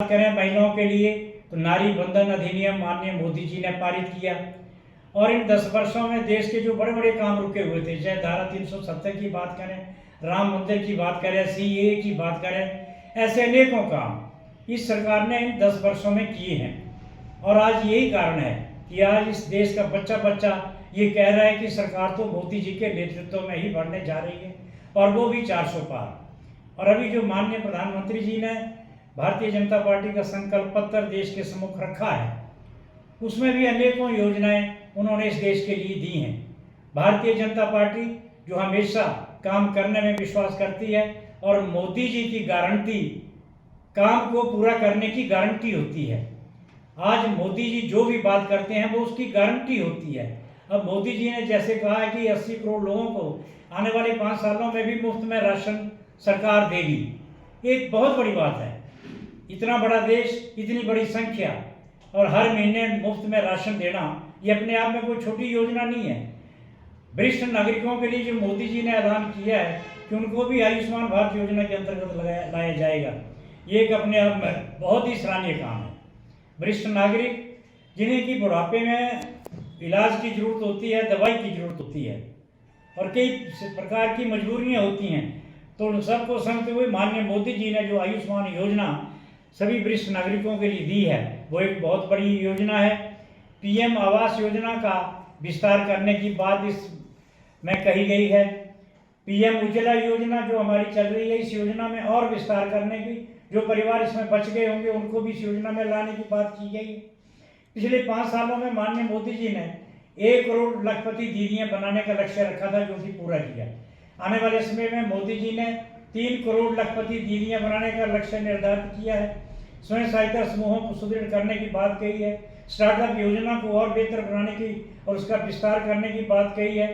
करें महिलाओं के लिए तो नारी बंधन अधिनियम माननीय मोदी जी ने पारित किया। और इन 10 वर्षों में देश के जो बड़े बड़े काम रुके हुए थे, चाहे धारा 370 की बात करें, राम मंदिर की बात करें, सीएए की बात करें, ऐसे अनेकों काम इस सरकार ने इन 10 वर्षों में किए हैं। और आज यही कारण है कि आज इस देश का बच्चा बच्चा ये कह रहा है कि सरकार तो मोदी जी के नेतृत्व में ही बढ़ने जा रही है, और वो भी 400 पार। और अभी जो माननीय प्रधानमंत्री जी ने भारतीय जनता पार्टी का संकल्प पत्र देश के सम्मुख रखा है, उसमें भी अनेकों योजनाएं उन्होंने इस देश के लिए दी हैं। भारतीय जनता पार्टी जो हमेशा काम करने में विश्वास करती है, और मोदी जी की गारंटी काम को पूरा करने की गारंटी होती है। आज मोदी जी जो भी बात करते हैं वो उसकी गारंटी होती है। अब मोदी जी ने जैसे कहा है कि 80 करोड़ लोगों को आने वाले 5 सालों में भी मुफ्त में राशन सरकार देगी, एक बहुत बड़ी बात है। इतना बड़ा देश, इतनी बड़ी संख्या, और हर महीने मुफ्त में राशन देना ये अपने आप में कोई छोटी योजना नहीं है। वरिष्ठ नागरिकों के लिए जो मोदी जी ने ऐलान किया है कि उनको भी आयुष्मान भारत योजना के अंतर्गत लाया जाएगा, ये एक अपने आप में बहुत ही सराहनीय काम है। वरिष्ठ नागरिक जिन्हें की बुढ़ापे में इलाज की जरूरत होती है, दवाई की जरूरत होती है, और कई प्रकार की मजबूरियां होती हैं, तो उन सबको समझते हुए माननीय मोदी जी ने जो आयुष्मान योजना सभी वरिष्ठ नागरिकों के लिए दी है, वो एक बहुत बड़ी योजना है। पीएम आवास योजना का विस्तार करने की बात इसमें कही गई है। पीएम उज्ज्वला योजना जो हमारी चल रही है, इस योजना में और विस्तार करने की, जो परिवार इसमें बच गए होंगे उनको भी इस योजना में लाने की बात की गई है। पिछले 5 सालों में माननीय मोदी जी ने 1 करोड़ लखपति दीदियां बनाने का लक्ष्य रखा था, जो कि पूरा किया। आने वाले समय में मोदी जी ने 3 करोड़ लखपति दीदियां बनाने का लक्ष्य निर्धारित किया है। स्वयं सहायता समूहों को सुदृढ़ करने की बात कही है। स्टार्टअप योजना को और बेहतर बनाने की और उसका विस्तार करने की बात कही है।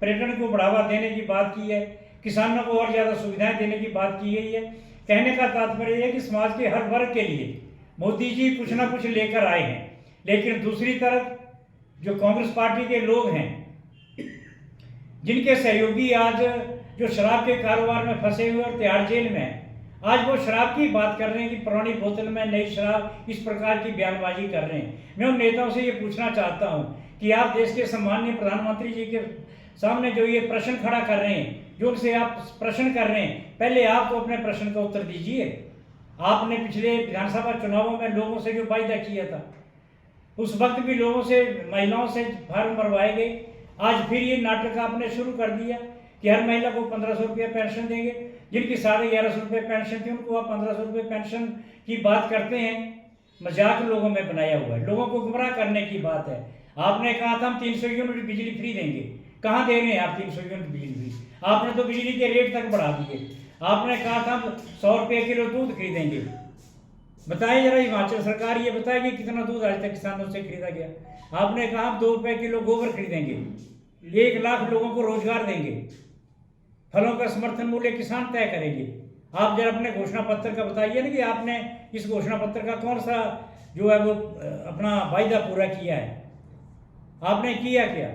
पर्यटन को बढ़ावा देने की बात की है। किसानों को और ज़्यादा सुविधाएं देने की बात की गई है। कहने का तात्पर्य है कि समाज के हर वर्ग के लिए मोदी जी कुछ ना कुछ लेकर आए हैं। लेकिन दूसरी तरफ जो कांग्रेस पार्टी के लोग हैं, जिनके सहयोगी आज जो शराब के कारोबार में फंसे हुए और तिहाड़ जेल में, आज वो शराब की बात कर रहे हैं कि पुरानी बोतल में नई शराब, इस प्रकार की बयानबाजी कर रहे हैं। मैं उन नेताओं से ये पूछना चाहता हूँ कि आप देश के सम्माननीय प्रधानमंत्री जी के सामने जो ये प्रश्न खड़ा कर रहे हैं, जो उनसे आप प्रश्न कर रहे हैं, पहले आप तो अपने प्रश्न का उत्तर दीजिए। आपने पिछले विधानसभा चुनावों में लोगों से जो वायदा किया था, उस वक्त भी लोगों से, महिलाओं से फार्म भरवाए गए। आज फिर ये नाटक आपने शुरू कर दिया कि हर महिला को 1500 रुपये पेंशन देंगे। जिनकी 1150 रुपये पेंशन थी, उनको आप 1500 रुपये पेंशन की बात करते हैं। मजाक लोगों में बनाया हुआ है, लोगों को गुमराह करने की बात है। आपने कहा था हम 300 यूनिट बिजली फ्री देंगे, कहाँ दे रहे हैं आप 300 यूनिट बिजली फ्री? आपने तो बिजली के रेट तक बढ़ा दिए। आपने कहा था हम 100 रुपये किलो दूध खरीदेंगे। बताइए जरा, हिमाचल सरकार ये बताएगी कितना दूध आज तक किसानों से खरीदा गया? आपने कहा हम 2 रुपये किलो गोबर खरीदेंगे, 1 लाख लोगों को रोजगार देंगे, फलों का समर्थन मूल्य किसान तय करेंगे। आप जरा अपने घोषणा पत्र का बताइए ना कि आपने इस घोषणा पत्र का कौन सा जो है वो अपना वायदा पूरा किया है? आपने किया क्या?